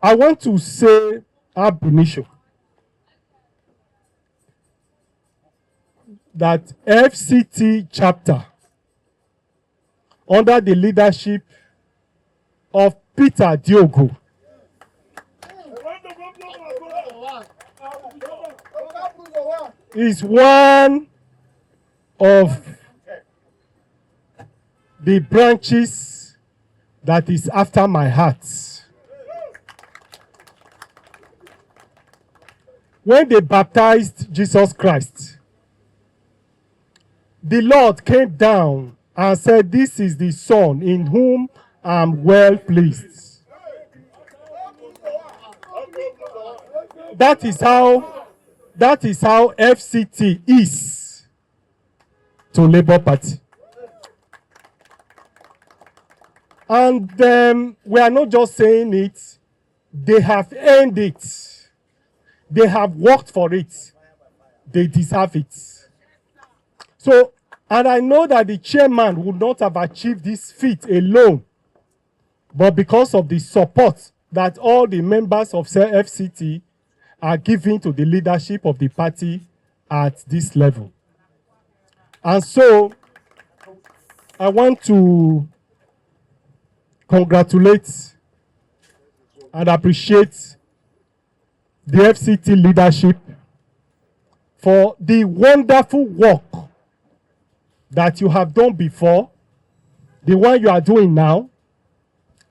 I want to say ab initio that FCT chapter under the leadership of Peter Diogo is one of the branches that is after my heart. When they baptized Jesus Christ, the Lord came down and said, "This is the Son in whom I'm well pleased." That is how FCT is to Labour Party. And we are not just saying it, they have earned it. They have worked for it. They deserve it. So, and I know that the chairman would not have achieved this feat alone, but because of the support that all the members of FCT are giving to the leadership of the party at this level. And so, I want to congratulate and appreciate the FCT leadership for the wonderful work that you have done before, the one you are doing now,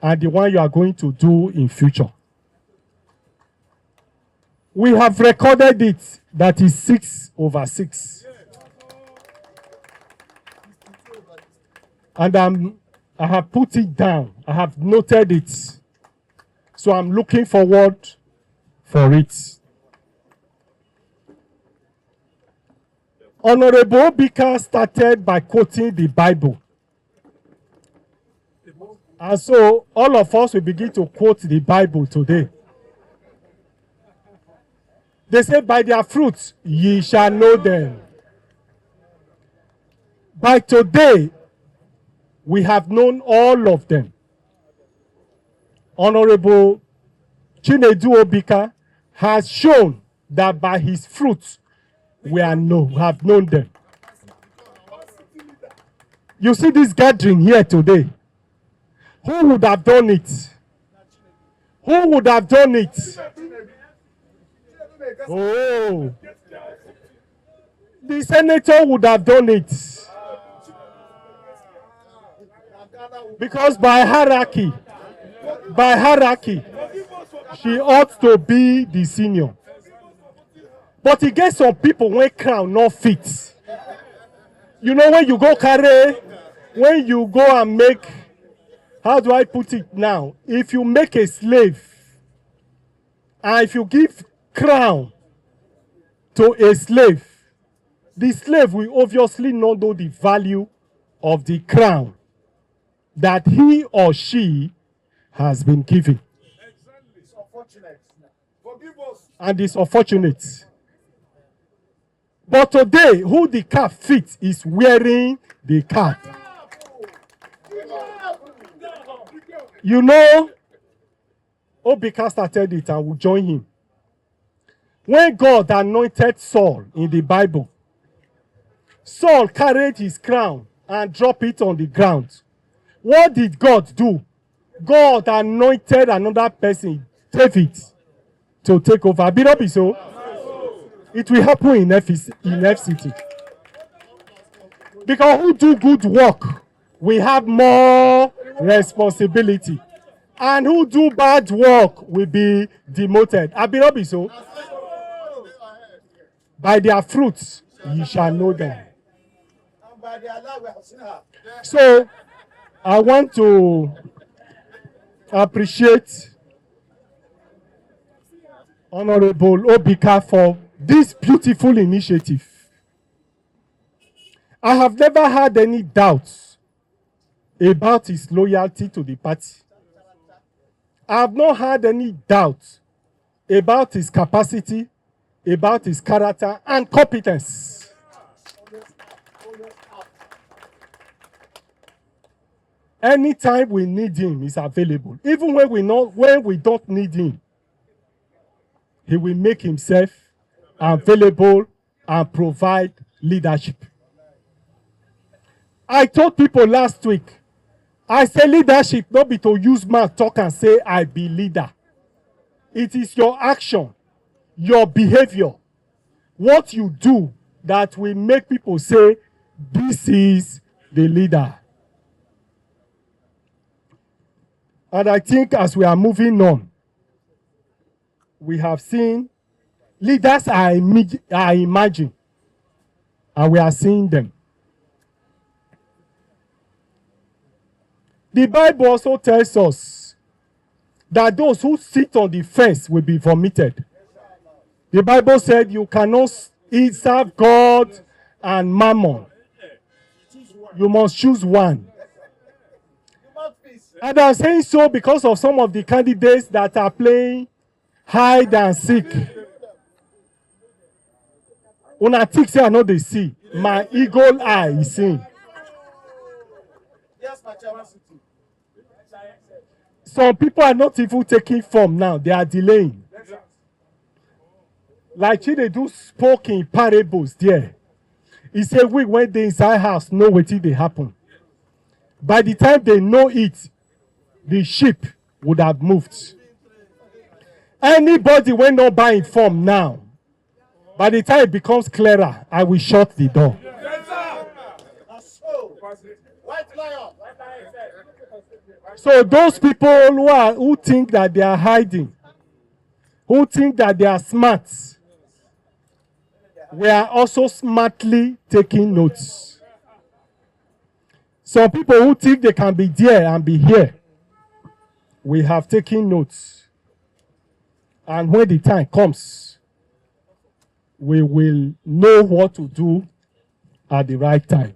and the one you are going to do in future. We have recorded it that is 6/6. And I have put it down. I have noted it. So I'm looking forward for it. Honorable Obika started by quoting the Bible. And so all of us will begin to quote the Bible today. They say, "By their fruits ye shall know them." By today, we have known all of them. Honorable Chinedu Obika has shown that by his fruits we have known them. You see this gathering here today. Who would have done it? Who would have done it? Oh, the senator would have done it. Because by hierarchy, she ought to be the senior. But he gets some people when crown not fit. You know, when you go and make, how do I put it now? If you make a slave, and if you give crown to a slave, the slave will obviously not know the value of the crown that he or she has been given. It's unfortunate. Forgive us. And it's unfortunate. But today, who the cap fits is wearing the cap. You know, Obika started it and will join him. When God anointed Saul in the Bible, Saul carried his crown and dropped it on the ground. What did God do? God anointed another person, David, to take over. Be not be so. It will happen in FCT. Because who do good work, we have more responsibility. And who do bad work will be demoted. Be not be so. By their fruits, ye shall know them. So, I want to appreciate Honorable Obika for this beautiful initiative. I have never had any doubts about his loyalty to the party. I have not had any doubts about his capacity, about his character and competence. Anytime we need him, he's available. Even when we don't need him, he will make himself available and provide leadership. I told people last week, I say leadership not be to use mouth talk and say I be leader. It is your action, your behavior, what you do that will make people say this is the leader. And I think as we are moving on, we have seen leaders are emerging, and we are seeing them. The Bible also tells us that those who sit on the fence will be vomited. The Bible said you cannot serve God and mammon. You must choose one. And I'm saying so because of some of the candidates that are playing hide and seek. Una think say I know they see. My eagle eye is seeing. Some people are not even taking form now. They are delaying. Like they do spoke in parables there. He said, we when they inside house know what they happen. By the time they know it, the ship would have moved. Anybody when not buying form now, by the time it becomes clearer, I will shut the door. So those people who think that they are hiding, who think that they are smart, we are also smartly taking notes. Some people who think they can be there and be here, we have taken notes. And when the time comes, we will know what to do at the right time.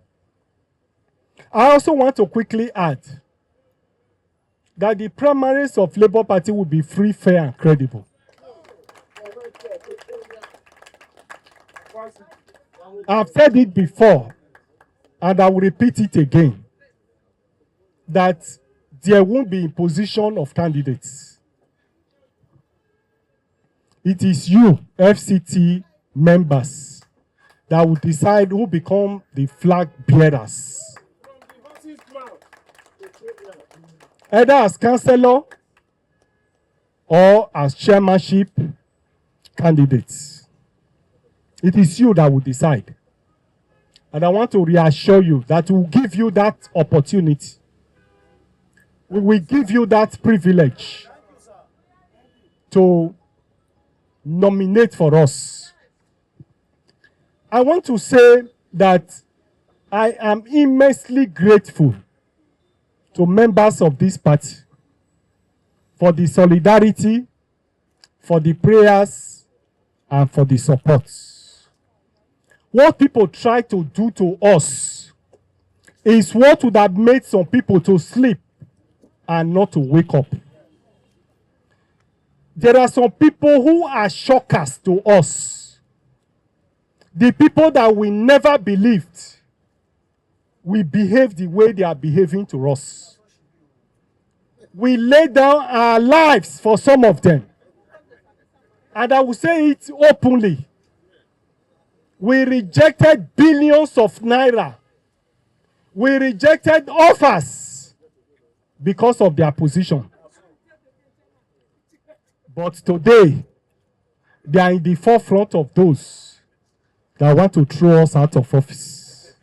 I also want to quickly add that the primaries of Labour Party will be free, fair, and credible. I've said it before, and I will repeat it again, that there won't be imposition of candidates. It is you, FCT members, that will decide who become the flag bearers. Either as councillor or as chairmanship candidates. It is you that will decide. And I want to reassure you that we will give you that opportunity. We will give you that privilege to nominate for us. I want to say that I am immensely grateful to members of this party for the solidarity, for the prayers, and for the support. What people try to do to us is what would have made some people to sleep and not to wake up. There are some people who are shockers to us. The people that we never believed will behave the way they are behaving to us. We lay down our lives for some of them. And I will say it openly. We rejected billions of naira. We rejected offers because of their position. But today, they are in the forefront of those that want to throw us out of office.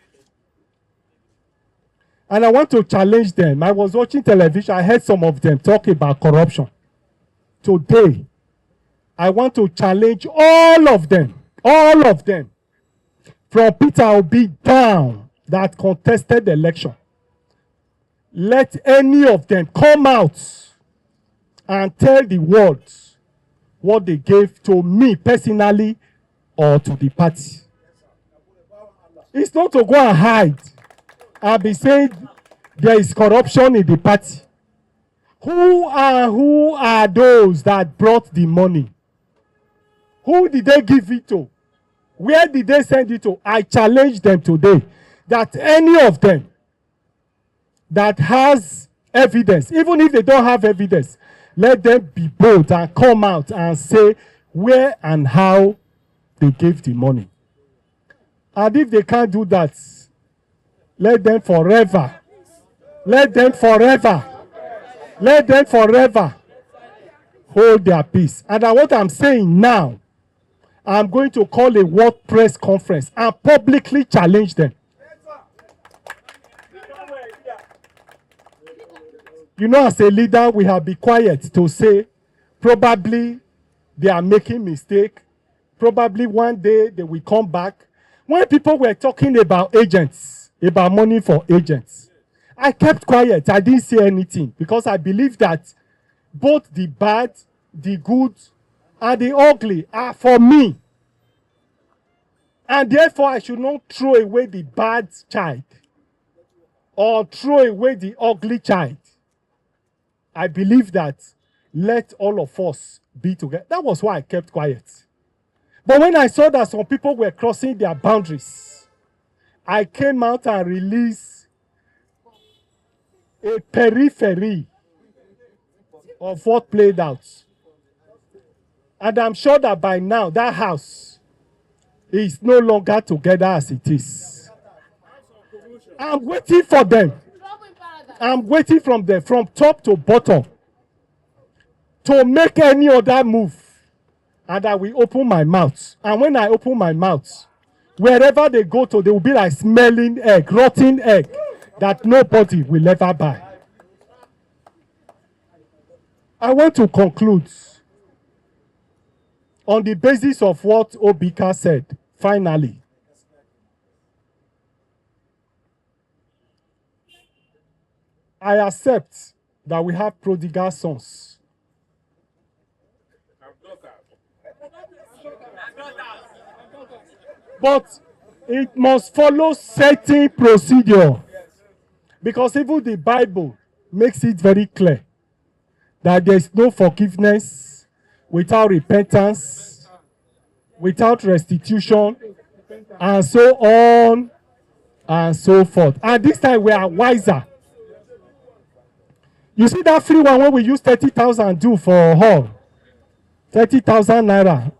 And I want to challenge them. I was watching television. I heard some of them talk about corruption. Today, I want to challenge all of them, from Peter Obi down that contested the election. Let any of them come out and tell the world what they gave to me personally or to the party. It's not to go and hide. I'll be saying there is corruption in the party. Who are those that brought the money? Who did they give it to? Where did they send it to? I challenge them today that any of them that has evidence, even if they don't have evidence, let them be bold and come out and say where and how they gave the money. And if they can't do that, let them forever hold their peace. And what I'm saying now, I'm going to call a world press conference and publicly challenge them. You know, as a leader, we have been quiet to say probably they are making mistake. Probably one day they will come back. When people were talking about agents, about money for agents, I kept quiet. I didn't say anything because I believe that both the bad, the good, and the ugly are for me. And therefore, I should not throw away the bad child or throw away the ugly child. I believe that let all of us be together. That was why I kept quiet. But when I saw that some people were crossing their boundaries, I came out and released a periphery of what played out. And I'm sure that by now, that house is no longer together as it is. I'm waiting for them. I'm waiting from them, from top to bottom, to make any other move. And I will open my mouth. And when I open my mouth, wherever they go to, they will be like smelling egg, rotten egg, that nobody will ever buy. I want to conclude on the basis of what Obika said, finally. I accept that we have prodigal sons. But it must follow certain procedure. Because even the Bible makes it very clear that there is no forgiveness without repentance, without restitution, and so on and so forth. And this time we are wiser. You see that free one when we use 30,000 do for hall, 30,000 naira,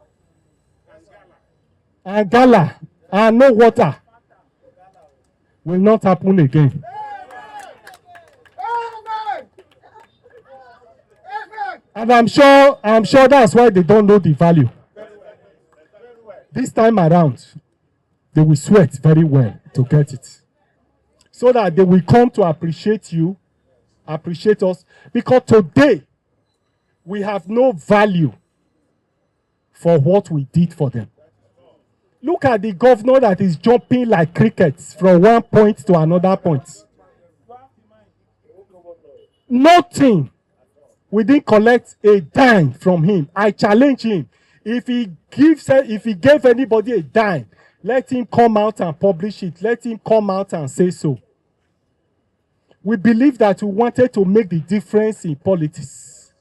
and gala, and no water, will not happen again. And I'm sure that's why they don't know the value. This time around, they will sweat very well to get it. So that they will come to appreciate you, appreciate us. Because today, we have no value for what we did for them. Look at the governor that is jumping like crickets from one point to another point. Nothing. We didn't collect a dime from him. I challenge him. If he gave anybody a dime, let him come out and publish it. Let him come out and say so. We believe that we wanted to make the difference in politics.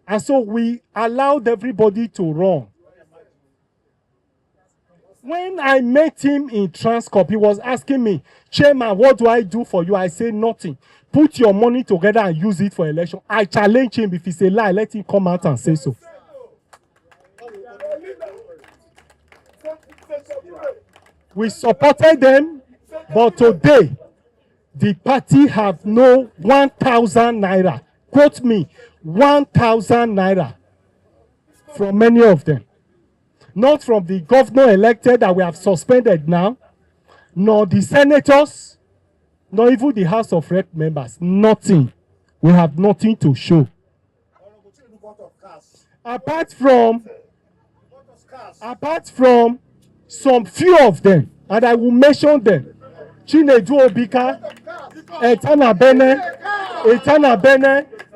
And so we allowed everybody to run. When I met him in Transcorp, he was asking me, Chairman, what do I do for you? I say nothing. Put your money together and use it for election. I challenge him. If it's a lie, let him come out and say so. We supported them, but today, the party have no 1,000 naira. Quote me, 1,000 naira from many of them. Not from the governor elected that we have suspended now, nor the senators, nor even the House of Rep members. Nothing. We have nothing to show. Apart from some few of them, and I will mention them. Chinedu Obika, Etana Bene,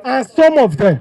and some of them.